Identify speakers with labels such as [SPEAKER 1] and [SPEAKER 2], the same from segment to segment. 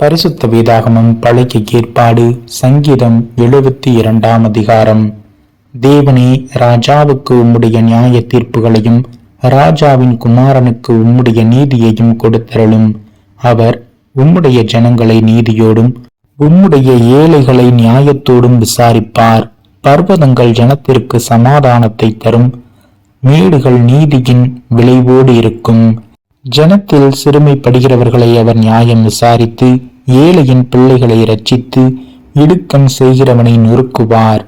[SPEAKER 1] பரிசுத்த வேதாகமம் பழைய ஏற்பாடு சங்கீதம் 72 அதிகாரம். தேவனே, ராஜாவுக்கு உம்முடைய நியாய தீர்ப்புகளையும் ராஜாவின் குமாரனுக்கு உம்முடைய நீதியையும் கொடுத்தருளும். அவர் உம்முடைய ஜனங்களை நீதியோடும் உம்முடைய ஏழைகளை நியாயத்தோடும் விசாரிப்பார். பர்வதங்கள் ஜனத்திற்கு சமாதானத்தை தரும், மேடுகள் நீதியின் விளைவோடு இருக்கும். ஜனத்தில் சிறுமைப்படுகிறவர்களை அவர் நியாயம் விசாரித்து ஏழையின் பிள்ளைகளை இரட்சித்து இடுக்கண் செய்கிறவனை நொறுக்குவார்.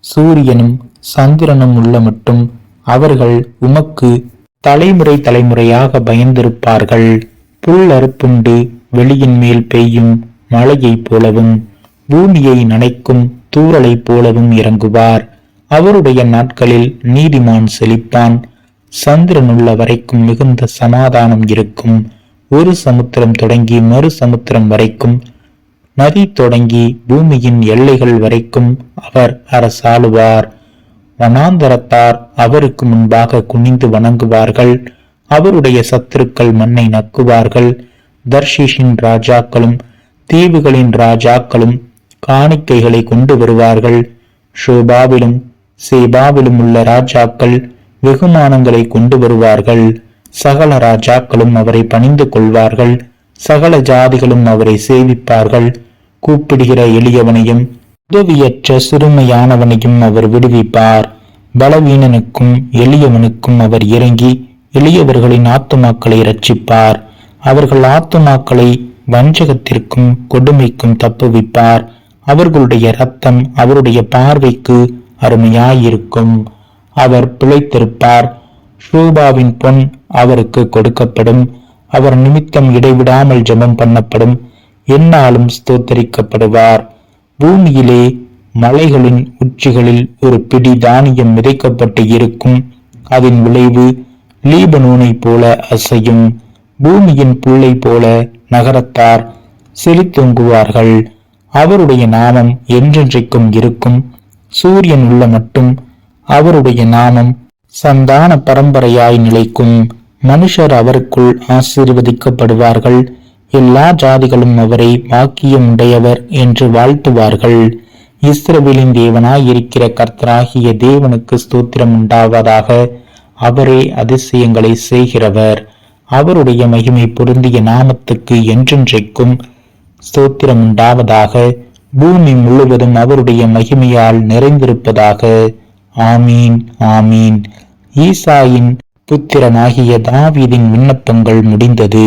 [SPEAKER 1] சூரியனும் சந்திரனும் உள்ள மட்டும் அவர்கள் உமக்கு தலைமுறை தலைமுறையாக பயந்திருப்பார்கள். புல் அறுப்புண்டு வெளியின் மேல் பெய்யும் மழையைப் போலவும் பூமியை நனைக்கும் தூறலைப் போலவும் இறங்குவார். அவருடைய நாட்களில் நீதிமான் செழிப்பான். சந்திரன் உள்ள வரைக்கும் மிகுந்த சமாதானம் இருக்கும். ஒரு சமுத்திரம் தொடங்கி மறு சமுத்திரம் வரைக்கும், நதி தொடங்கி பூமியின் எல்லைகள் வரைக்கும் அவர் அரசாளுவார். வனாந்தரத்தார் அவருக்கு முன்பாக குனிந்து வணங்குவார்கள். அவருடைய சத்துருக்கள் மண்ணை நக்குவார்கள். தர்ஷீஷின் ராஜாக்களும் தீவுகளின் ராஜாக்களும் காணிக்கைகளை கொண்டு வருவார்கள். ஷோபாவிலும் சேபாவிலும் உள்ள ராஜாக்கள் வெகுமானங்களை கொண்டு வருவார்கள். சகல ராஜாக்களும் அவரை பணிந்து கொள்வார்கள். சகல ஜாதிகளும் அவரை சேவிப்பார்கள். கூப்பிடுகிற எளியவனையும் உதவியற்ற சிறுமையானவனையும் அவர் விடுவிப்பார். பலவீனனுக்கும் எளியவனுக்கும் அவர் இறங்கி எளியவர்களின் ஆத்துமாக்களை இரட்சிப்பார். அவர்கள் ஆத்துமாக்களை வஞ்சகத்திற்கும் கொடுமைக்கும் தப்புவிப்பார். அவர்களுடைய இரத்தம் அவருடைய பார்வைக்கு அருமையாயிருக்கும். அவர் பிழைத்திருப்பார். ஷூபாவின் பொன் அவருக்கு கொடுக்கப்படும். அவர் நிமித்தம் இடைவிடாமல் ஜெபம் பண்ணப்படும். எந்நாளும் ஸ்தோத்தரிக்கப்படுவார். பூமியிலே மலைகளின் உச்சிகளில் ஒரு பிடி தானியம் விதைக்கப்பட்டு இருக்கும். அதன் விளைவு லீபனோனை போல அசையும். பூமியின் புல்லை போல நகரத்தார் செழித்தொங்குவார்கள். அவருடைய நாமம் என்றென்றைக்கும் இருக்கும். சூரியன் உள்ள மட்டும் அவருடைய நாமம் சந்தான பரம்பரையாய் நிலைக்கும். மனுஷர் அவருக்குள் ஆசீர்வதிக்கப்படுவார்கள். எல்லா ஜாதிகளும் அவரை வாக்கியமுடையவர் என்று வாழ்த்துவார்கள். இஸ்ரவேலின் தேவனாயிருக்கிற கர்த்தராகிய தேவனுக்கு ஸ்தோத்திரம் உண்டாவதாக. அவரே அதிசயங்களை செய்கிறவர். அவருடைய மகிமை பொருந்திய நாமத்துக்கு என்றென்றைக்கும் ஸ்தோத்திரம் உண்டாவதாக. பூமி முழுவதும் அவருடைய மகிமையால் நிறைந்திருப்பதாக. ஆமீன், ஆமீன். ஈசாயின் புத்திரனாகிய தாவீதின் விண்ணப்பங்கள் முடிந்தது.